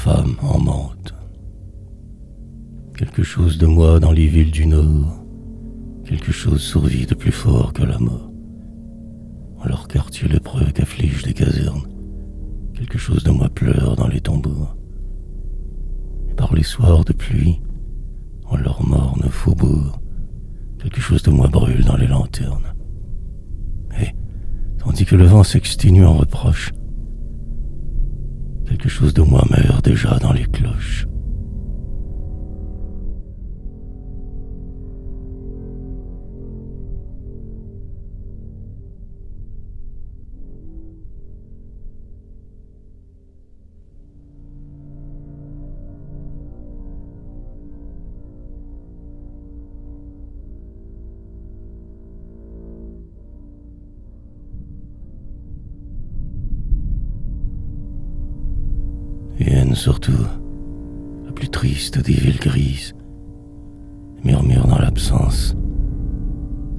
femme en menthe. Quelque chose de moi dans les villes du Nord, quelque chose survit de plus fort que la mort. En leur quartier lépreux qu'affligent les casernes, quelque chose de moi pleure dans les tombeaux. Et par les soirs de pluie, en leur morne faubourg, quelque chose de moi brûle dans les lanternes. Et, tandis que le vent s'exténue en reproche, quelque chose de moi meurt déjà dans les cloches. Vienne surtout, la plus triste des villes grises, murmure dans l'absence.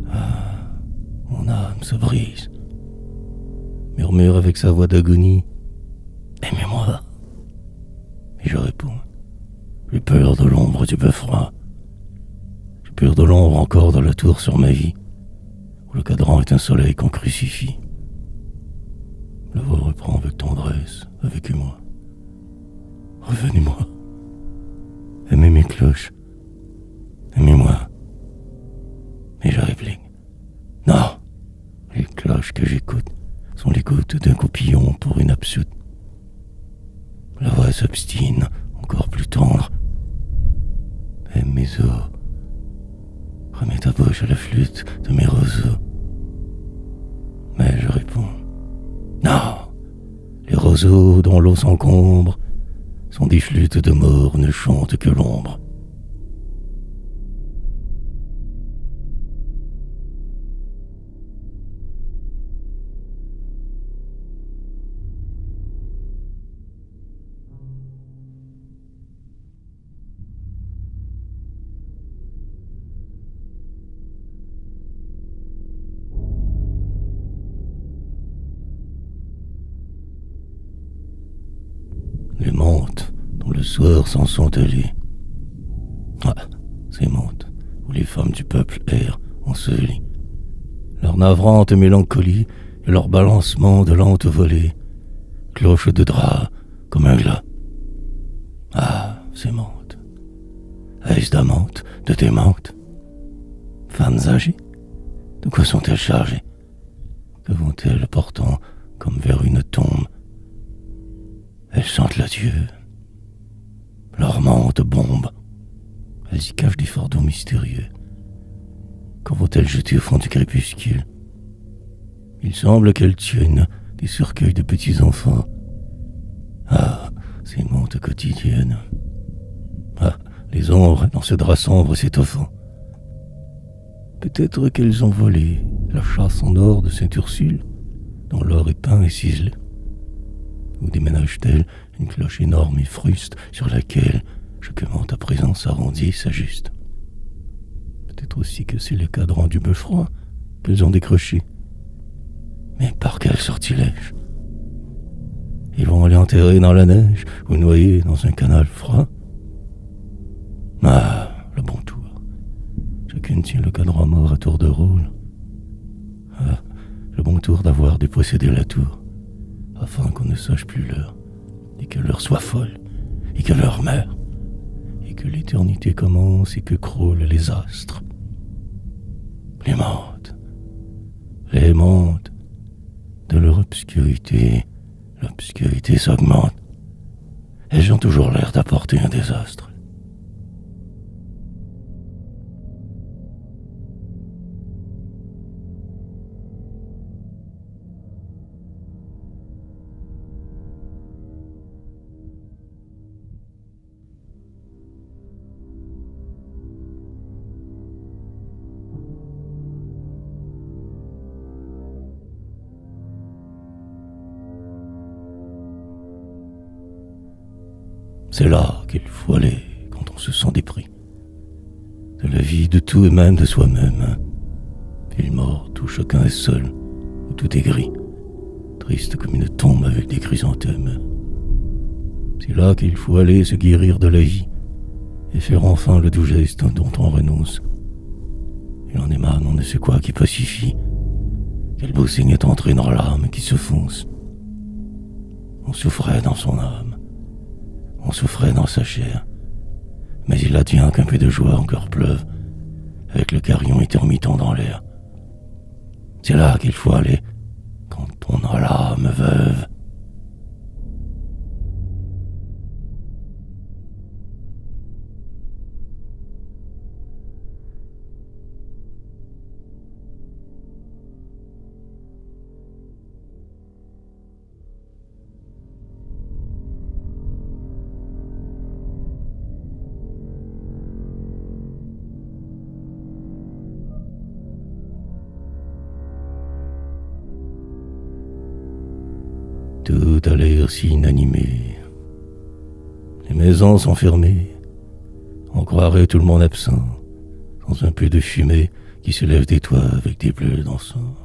Ah, mon âme se brise. Murmure avec sa voix d'agonie. Aimez-moi. Et je réponds. J'ai peur de l'ombre du bœuf froid. J'ai peur de l'ombre encore dans la tour sur ma vie, où le cadran est un soleil qu'on crucifie. La voix reprend avec tendresse, avec émoi. Revenez-moi. Aimez mes cloches. Aimez-moi. Et je réplique. Non. Les cloches que j'écoute sont les gouttes d'un coupillon pour une absurde. La voix s'obstine, encore plus tendre. Aime mes os. Remets ta bouche à la flûte de mes roseaux. Mais je réponds. Non. Les roseaux dont l'eau s'encombre sont des flûtes de mort, ne chantent que l'ombre. Les menthes dont le soir s'en sont allés. Ah, ces menthes où les femmes du peuple errent ensevelies. Leur navrante mélancolie et leur balancement de lente volée, cloche de drap comme un glas. Ah, ces menthes. Est-ce d'amantes, de démentes? Femmes âgées? De quoi sont-elles chargées? Que vont-elles portant comme vers une tombe? Elles chantent l'adieu. Leurs mantes bombent. Elles y cachent des fardeaux mystérieux. Quand vont-elles jeter au fond du crépuscule? Il semble qu'elles tiennent des cercueils de petits enfants. Ah, ces mantes quotidiennes. Ah, les ombres dans ce drap sombre s'étoffant. Peut-être qu'elles ont volé la chasse en or de Sainte-Ursule, dont l'or est peint et ciselé. Ou déménage-t-elle une cloche énorme et fruste sur laquelle, choquement à présent, s'arrondit et s'ajuste. Peut-être aussi que c'est le cadran du bœuf froid qu'elles ont décroché. Mais par quel sortilège? Ils vont aller enterrer dans la neige ou noyer dans un canal froid? Ah, le bon tour. Chacune tient le cadran mort à tour de rôle. Ah, le bon tour d'avoir dépossédé la tour, afin qu'on ne sache plus l'heure, et que l'heure soit folle, et que l'heure meure, et que l'éternité commence et que croulent les astres. Les menthes, de leur obscurité, l'obscurité s'augmente. Elles ont toujours l'air d'apporter un désastre. C'est là qu'il faut aller quand on se sent dépris. De la vie, de tout et même de soi-même. Il mord où chacun est seul, où tout est gris, triste comme une tombe avec des chrysanthèmes. C'est là qu'il faut aller se guérir de la vie et faire enfin le doux geste dont on renonce. Il en émane on ne sait quoi qui pacifie. Quel beau signe est entré dans l'âme qui se fonce. On souffrait dans son âme, on souffrait dans sa chair, mais il advient qu'un peu de joie encore pleuve, avec le carillon intermittent dans l'air. C'est là qu'il faut aller, quand on a l'âme veuve. Tout a l'air si inanimé. Les maisons sont fermées. On croirait tout le monde absent, sans un peu de fumée qui se lève des toits avec des bleus dansants.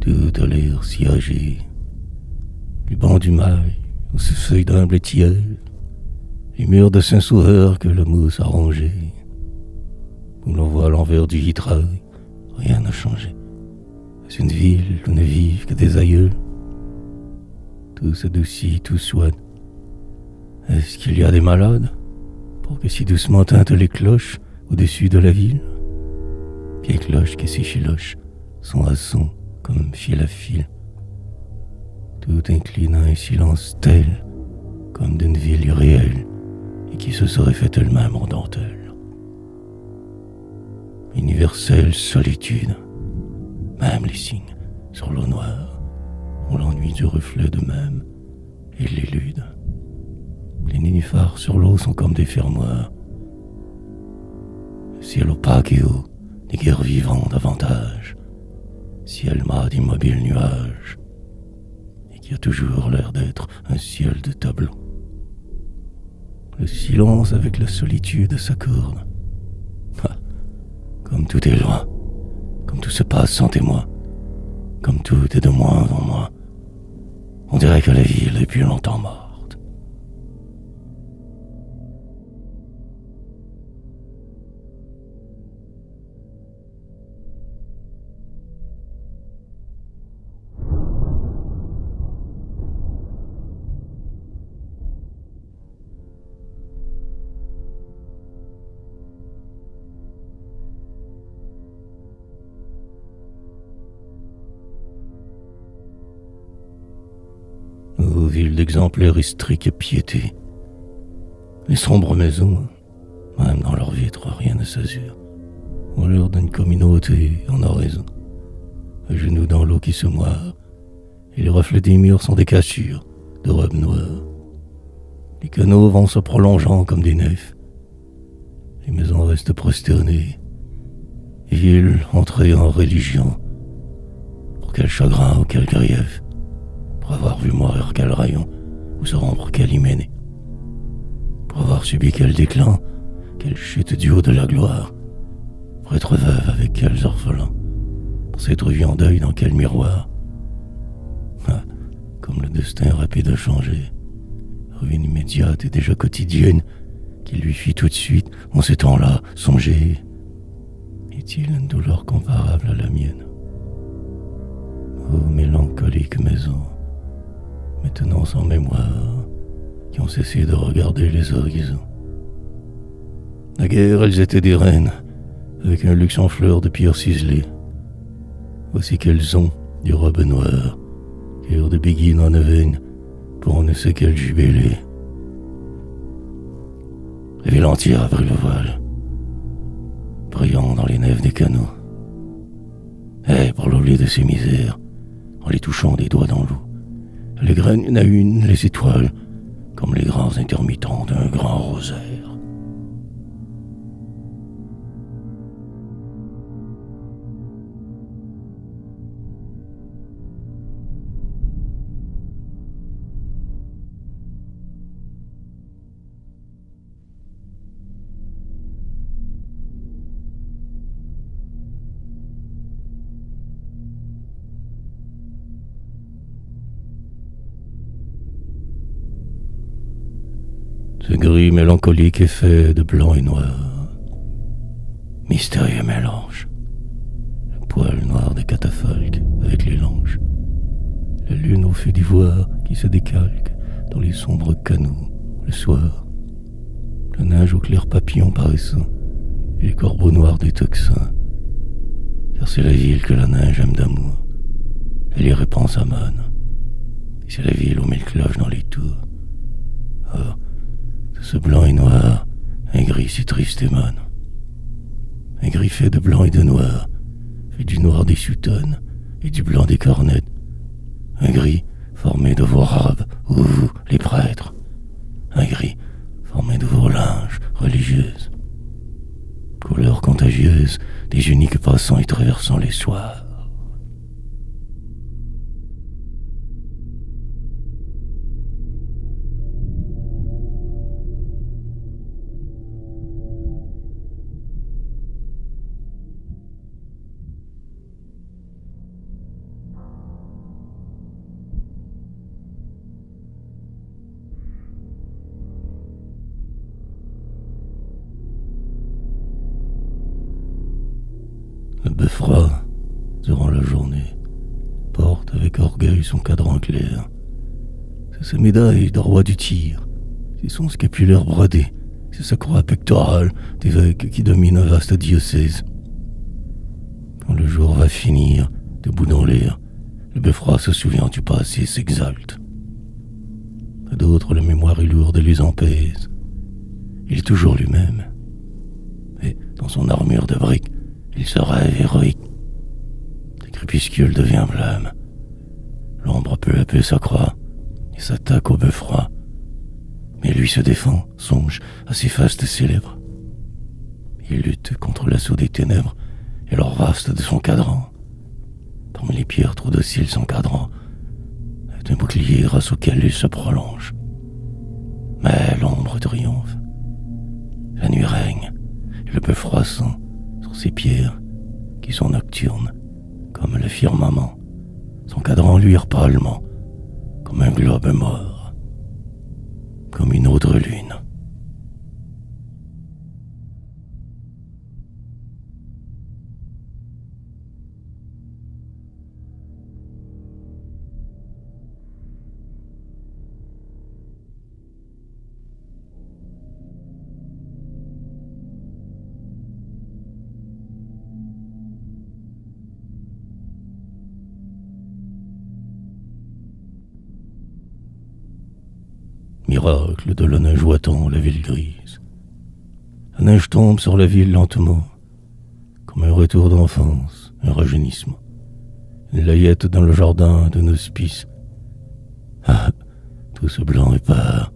Tout a l'air si âgé. Les bancs du mail, où se feuillent d'humble tilleuls, les murs de Saint-Sauveur que la mousse a rongés, où l'on voit l'envers du vitrail, rien n'a changé. C'est une ville où ne vivent que des aïeuls. Tout s'adoucit, tout soigne. Est-ce qu'il y a des malades pour que si doucement tintent les cloches au-dessus de la ville? Vieilles cloches qui s'effilochent, son à son, comme fil à fil. Tout incline à un silence tel, comme d'une ville irréelle, et qui se serait faite elle-même en dentelle. Universelle solitude. Même les signes sur l'eau noire ont l'ennui du reflet d'eux-mêmes et l'élude. Les nénuphars sur l'eau sont comme des fermoirs. Le ciel opaque et haut n'est guère vivant davantage. Ciel mat d'immobiles nuages et qui a toujours l'air d'être un ciel de tableau. Le silence avec la solitude s'accorde. Comme tout est loin. Comme tout se passe sans témoin, comme tout est de moins en moins, on dirait que la ville est depuis longtemps morte. Aux villes d'exemplaires historiques et piété, les sombres maisons, même dans leurs vitres, rien ne s'azure, ont l'air d'une communauté en oraison, à genoux dans l'eau qui se moire, et les reflets des murs sont des cassures de robes noires. Les canaux vont se prolongeant comme des nefs, les maisons restent prosternées, villes entrées en religion, pour quel chagrin ou quel grief, pour avoir vu mourir quel rayon, ou se rendre quel hyménée, pour avoir subi quel déclin, quelle chute du haut de la gloire, pour être veuve avec quels orphelins, pour s'être vu en deuil dans quel miroir. Ah, comme le destin rapide a changé, ruine immédiate et déjà quotidienne, qui lui fit tout de suite, en ces temps-là, songer. Est-il une douleur comparable à la mienne? Ô mélancolique maison, maintenant sans mémoire, qui ont cessé de regarder les horizons. Naguère, elles étaient des reines, avec un luxe en fleurs de pierre ciselée. Voici qu'elles ont des robes noires, cœur de béguine en neuvaine, pour on ne sait quel jubilé. La ville entière a pris le voile, brillant dans les nefs des canaux. Et pour l'oublier de ses misères, en les touchant des doigts dans l'eau, elle égrène une à une les étoiles, comme les grands intermittents d'un grand rosaire. Ce gris mélancolique est fait de blanc et noir. Mystérieux mélange. Le poil noir des catafalques avec les langes. La lune au feu d'ivoire qui se décalque dans les sombres canaux le soir. La neige au clair papillon paraissant et les corbeaux noirs des toxins. Car c'est la ville que la neige aime d'amour. Elle y répand sa manne. Et c'est la ville aux mille cloches dans les tours. Or, de ce blanc et noir, un gris si triste émane. Un gris fait de blanc et de noir, fait du noir des soutanes et du blanc des cornettes. Un gris formé de vos robes, ou vous, les prêtres. Un gris formé de vos linges religieuses. Couleur contagieuse des uniques passants et traversant les soirs. Le Beffroi, durant la journée, porte avec orgueil son cadran clair. C'est sa médaille de roi du tir, c'est son scapulaire brodé, c'est sa croix pectorale d'évêque qui domine un vaste diocèse. Quand le jour va finir, debout dans l'air, le Beffroi se souvient du passé et s'exalte. À d'autres, la mémoire est lourde et les empèse. Il est toujours lui-même. Et dans son armure de briques, il se rêve héroïque. Le crépuscule devient blême. L'ombre peu à peu s'accroît et s'attaque au Beffroi. Mais lui se défend, songe à ses fastes célèbres. Il lutte contre l'assaut des ténèbres et l'or vaste de son cadran. Parmi les pierres trop dociles son cadran est un bouclier grâce auquel il se prolonge. Mais l'ombre triomphe. La nuit règne et le Beffroi sent sur ces pierres qui sont nocturnes comme le firmament. Son cadran luire pâlement comme un globe mort, comme une autre lune. Miracle de la neige ouatant la ville grise. La neige tombe sur la ville lentement, comme un retour d'enfance, un rajeunissement. Une layette dans le jardin d'un hospice. Ah, tout ce blanc est pâle,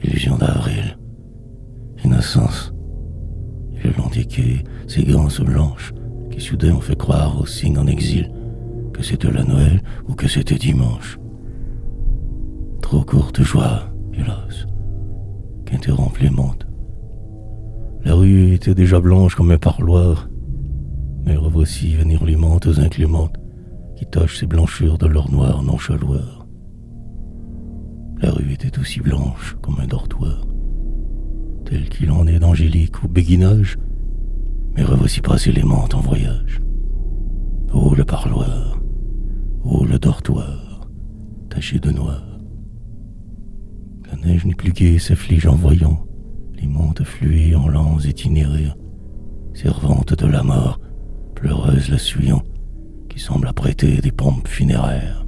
illusion d'avril, innocence. Et le long des quais, ces ganses blanches qui soudain ont fait croire aux cygnes en exil que c'était la Noël ou que c'était dimanche. Trop courte joie, hélas, qu'interrompent les montes. La rue était déjà blanche comme un parloir, mais revoici venir les montes inclémentes qui tachent ces blanchures de leur noir nonchaloir. La rue était aussi blanche comme un dortoir, tel qu'il en est d'angélique au béguinage, mais revoici passer les montes en voyage. Oh le parloir, oh le dortoir, taché de noir. La neige n'est plus gaie, s'afflige en voyant les montes fluer en lents itinéraires, servantes de la mort, pleureuses la suyant, qui semble apprêter des pompes funéraires.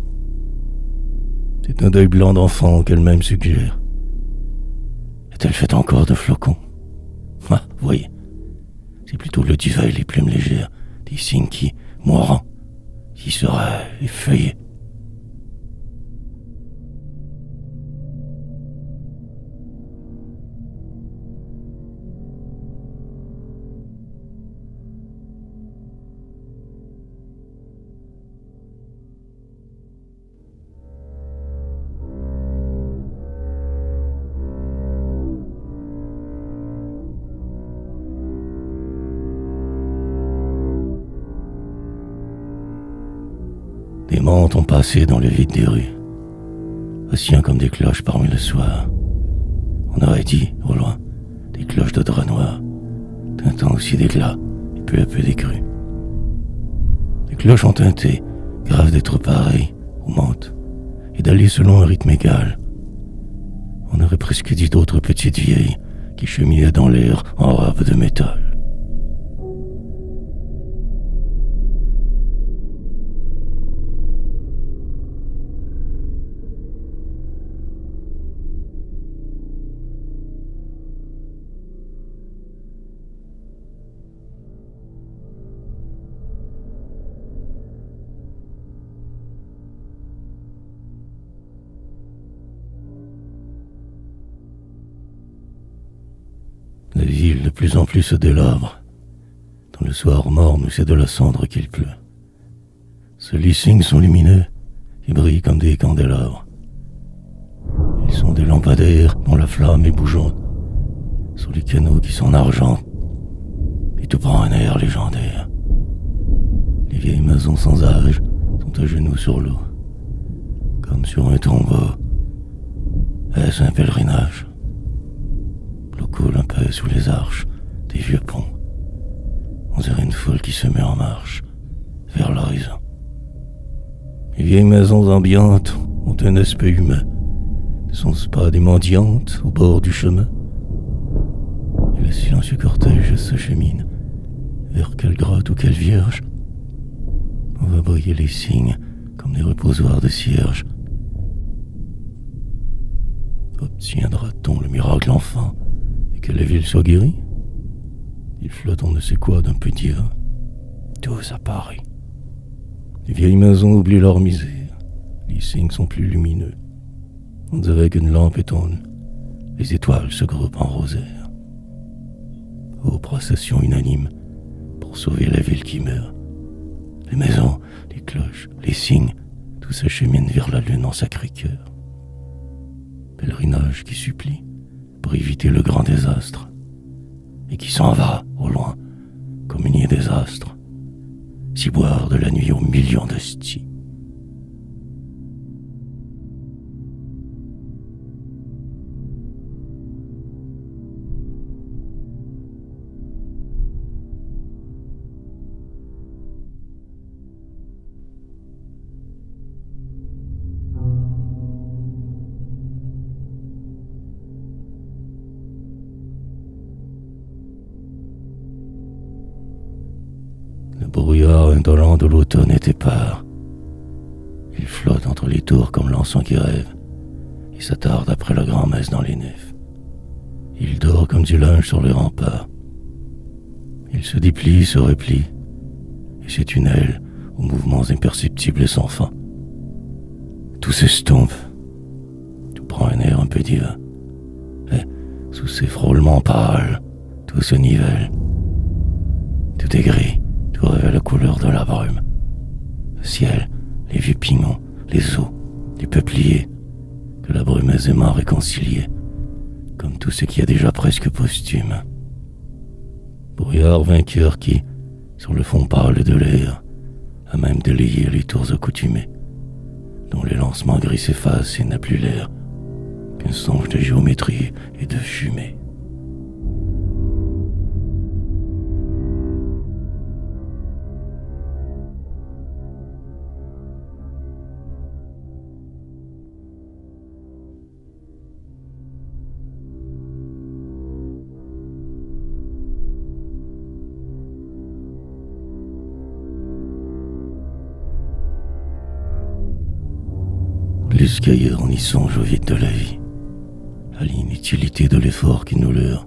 C'est un deuil blanc d'enfant qu'elle-même suggère. Est-elle faite encore de flocons? Ah, voyez, c'est plutôt le duvet et les plumes légères des cygnes qui, mourant, y seraient effeuillés. Des montes ont passé dans le vide des rues, oscillant comme des cloches parmi le soir. On aurait dit, au loin, des cloches de drap noir, tintant aussi d'éclats et peu à peu des crues. Les cloches ont teinté, grave d'être pareilles aux menthes, et d'aller selon un rythme égal. On aurait presque dit d'autres petites vieilles qui cheminaient dans l'air en robe de métal. La ville de plus en plus se délabre. Dans le soir morne où c'est de la cendre qu'il pleut. Ceux lissings sont lumineux et brillent comme des candélabres. Ils sont des lampadaires dont la flamme est bougeante sur les canaux qui s'en argentent. Et tout prend un air légendaire. Les vieilles maisons sans âge sont à genoux sur l'eau, comme sur un tombeau. Est-ce un pèlerinage? L'eau coule un peu sous les arches des vieux ponts. On dirait une foule qui se met en marche vers l'horizon. Les vieilles maisons ambiantes ont un aspect humain. Ne sont-ce pas des mendiantes au bord du chemin? Et le silencieux cortège se chemine vers quelle grotte ou quelle vierge? On va briller les signes comme des reposoirs de cierges. Obtiendra-t-on le miracle enfin et que la ville soit guérie? Il flotte on ne sait quoi d'un peu divin. Tous à Paris. Les vieilles maisons oublient leur misère. Les signes sont plus lumineux. On dirait qu'une lampe étonne. Les étoiles se groupent en rosaire. Ô procession unanime pour sauver la ville qui meurt. Les maisons, les cloches, les signes, tout s'achemine vers la lune en Sacré-Cœur. Pèlerinage qui supplie pour éviter le grand désastre et qui s'en va au loin comme une des astres, s'y boire de la nuit aux millions d'hosties. Le brouillard indolent de l'automne est épars. Il flotte entre les tours comme l'encens qui rêve et s'attarde après la grand-messe dans les nefs. Il dort comme du linge sur les remparts. Il se déplie, se replie, et ses tunnels aux mouvements imperceptibles et sans fin. Tout s'estompe, tout prend un air un peu divin, et sous ces frôlements pâles, tout se nivelle. Tout est gris, tout revêt la couleur de la brume. Le ciel, les vieux pignons, les eaux, les peupliers, que la brume aisément réconciliée, comme tout ce qui est déjà presque posthume. Brouillard vainqueur qui, sur le fond pâle de l'air, a même délayé les tours accoutumés, dont les lancements gris s'effacent et n'a plus l'air qu'un songe de géométrie et de fumée. Plus qu'ailleurs, on y songe au vide de la vie, à l'inutilité de l'effort qui nous leurre.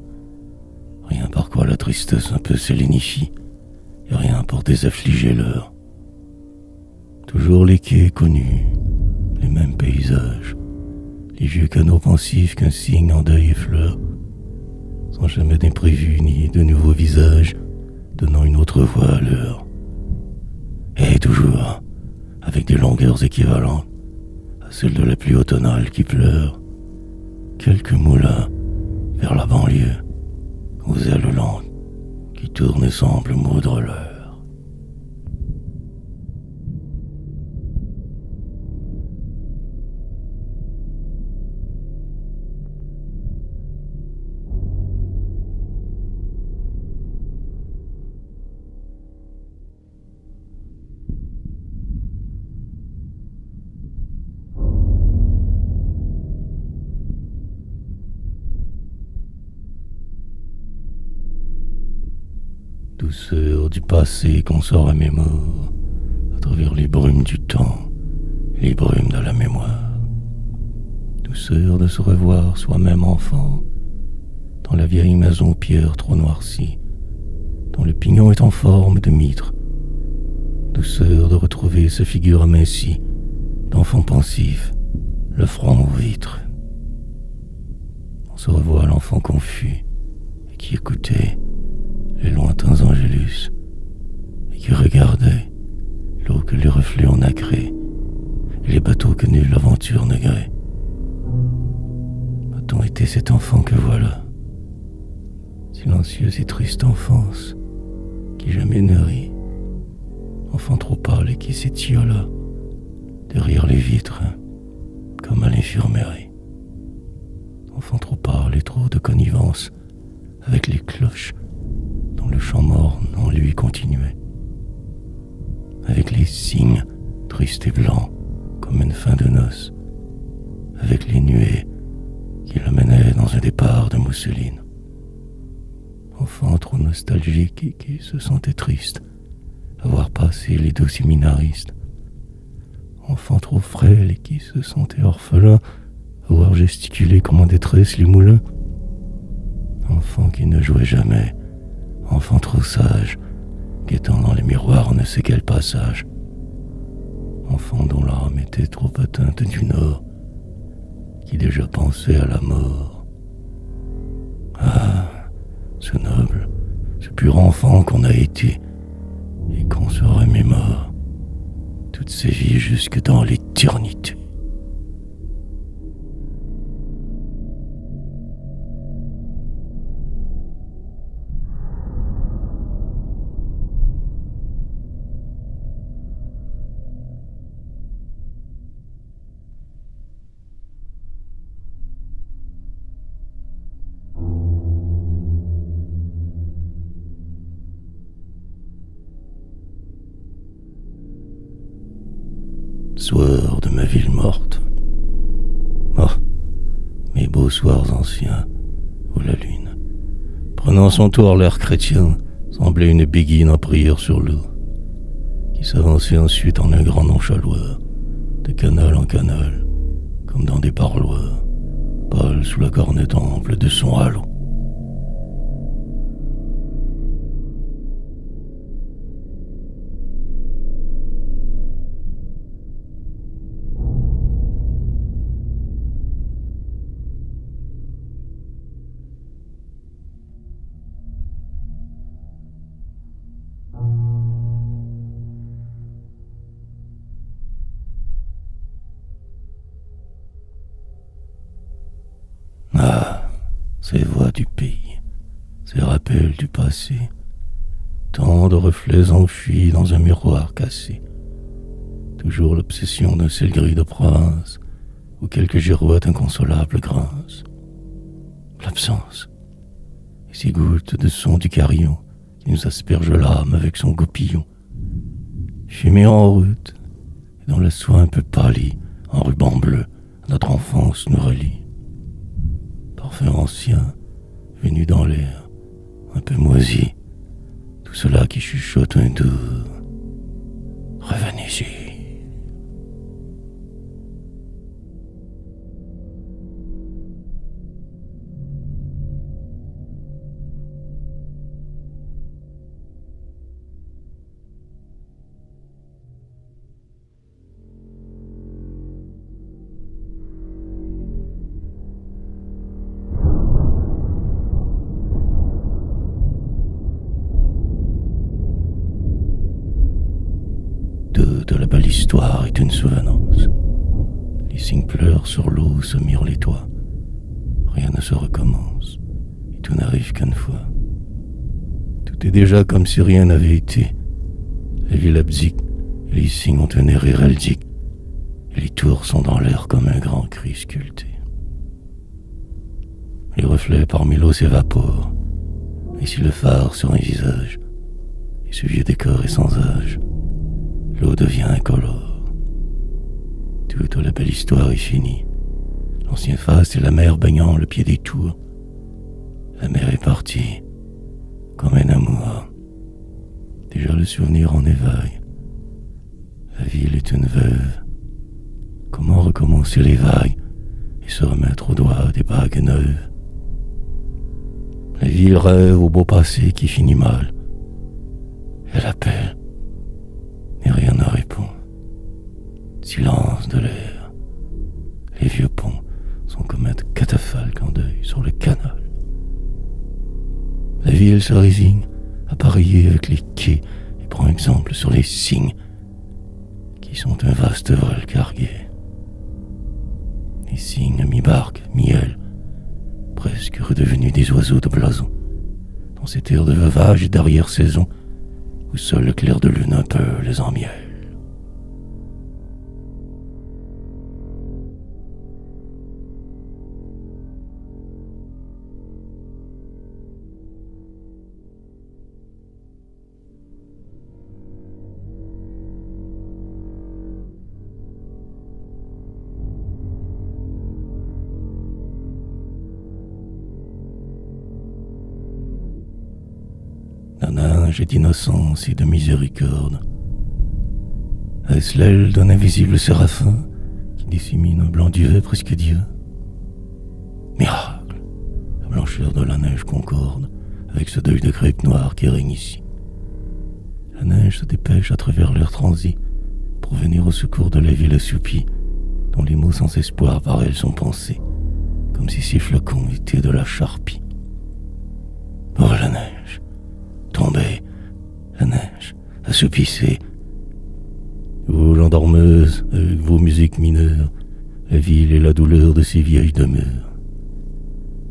Rien par quoi la tristesse un peu se lénifie, et rien pour désaffliger l'heure. Toujours les quais connus, les mêmes paysages, les vieux canaux pensifs qu'un cygne en deuil effleure, sans jamais d'imprévu ni de nouveaux visages, donnant une autre voix à l'heure. Et toujours, avec des longueurs équivalentes, celle de la pluie automnale qui pleure, quelques moulins vers la banlieue, aux ailes lentes qui tournent et semblent moudre l'heure. Douceur du passé qu'on se remémore à travers les brumes du temps, les brumes de la mémoire. Douceur de se revoir soi-même enfant, dans la vieille maison pierre trop noircie, dont le pignon est en forme de mitre. Douceur de retrouver sa figure amincie, d'enfant pensif, le front aux vitres. On se revoit l'enfant confus et qui écoutait les lointains angélus et qui regardait l'eau que les reflets ont nacrée et les bateaux que nulle aventure ne grée. A-t-on été cet enfant que voilà, silencieuse et triste enfance qui jamais ne rit, enfant trop pâle et qui s'étiola derrière les vitres comme à l'infirmerie, enfant trop pâle et trop de connivence avec les cloches dont le chant morne en lui continuait, avec les cygnes tristes et blancs comme une fin de noces, avec les nuées qui l'amenaient dans un départ de mousseline. Enfant trop nostalgique et qui se sentait triste à voir passer les doux séminaristes. Enfant trop frêle et qui se sentait orphelin à voir gesticuler comme en détresse les moulins. Enfant qui ne jouait jamais, enfant trop sage, guettant dans les miroirs on ne sait quel passage. Enfant dont l'âme était trop atteinte du nord, qui déjà pensait à la mort. Ah, ce noble, ce pur enfant qu'on a été, et qu'on se remémore toutes ses vies jusque dans l'éternité. Soir de ma ville morte. Oh, mes beaux soirs anciens, où la lune, prenant son tour l'air chrétien, semblait une béguine en prière sur l'eau, qui s'avançait ensuite en un grand nonchaloir, de canal en canal, comme dans des parloirs, pâle sous la cornette ample de son halo. Ah, ces voix du pays, ces rappels du passé, tant de reflets enfuis dans un miroir cassé. Toujours l'obsession d'un ciel gris de province, où quelques girouettes inconsolables grincent. L'absence, et ces gouttes de son du carillon qui nous asperge l'âme avec son goupillon. Fumée en route, et dans la soie un peu pâlie, en ruban bleu, notre enfance nous relie. Parfum ancien, venu dans l'air, un peu moisi, tout cela qui chuchote un doux « Revenez-y ». De la belle histoire est une souvenance. Les cygnes pleurent sur l'eau, se mirent les toits. Rien ne se recommence, et tout n'arrive qu'une fois. Tout est déjà comme si rien n'avait été. La ville abdique, et les cygnes ont un air héraldique, et les tours sont dans l'air comme un grand cri sculpté. Les reflets parmi l'eau s'évaporent, et si le phare sur un visage, et ce vieux décor est sans âge, l'eau devient incolore. Toute la belle histoire est finie. L'ancien faste et la mer baignant le pied des tours. La mer est partie, comme un amour, Déjà le souvenir en éveille. La ville est une veuve. Comment recommencer les vagues et se remettre au doigt des bagues neuves? La ville rêve au beau passé qui finit mal. Elle appelle, mais rien ne répond. Silence de l'air. Les vieux ponts sont comme un catafalque en deuil sur le canal. La ville se résigne à parier avec les quais et prend exemple sur les cygnes qui sont un vaste vol cargué. Les cygnes à mi-barque, mi-aile, presque redevenus des oiseaux de blason, dans ces terres de veuvage et d'arrière-saison où seul le clair de lune un peu les emmielle. La nage est d'innocence et de miséricorde. Est-ce l'aile d'un invisible séraphin qui dissémine un blanc duvet presque Dieu? Miracle! La blancheur de la neige concorde avec ce deuil de grec noir qui règne ici. La neige se dépêche à travers l'air transi pour venir au secours de la ville assoupie, dont les mots sans espoir par elle sont pensés, comme si ces flocons étaient de la charpie. Oh la neige! Tombez, la neige, assoupissez. Vous, gendarmeuses, avec vos musiques mineures, la ville et la douleur de ces vieilles demeures.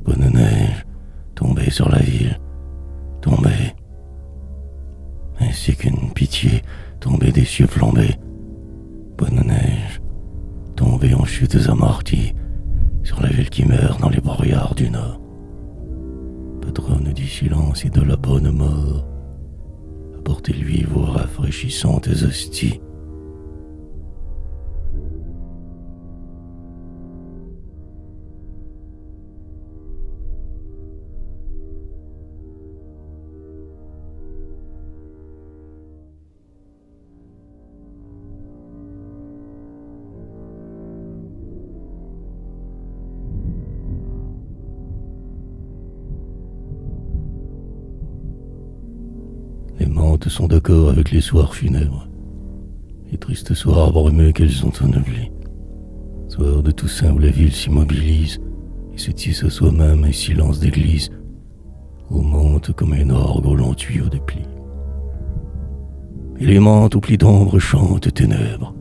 Bonne neige, tombez sur la ville, tombez. Ainsi qu'une pitié tombée des cieux plombés. Bonne neige, tombez en chutes amorties sur la ville qui meurt dans les brouillards du nord. Patronne du silence et de la bonne mort, apportez-lui vos rafraîchissantes hosties. Les mantes sont d'accord avec les soirs funèbres, les tristes soirs brumeux qu'elles ont ennoblés. Soir de Toussaint où la ville s'immobilise et se tisse à soi-même un silence d'église, où monte comme un orgue au long tuyau de plis. Et les mantes aux plis d'ombre chantent ténèbres,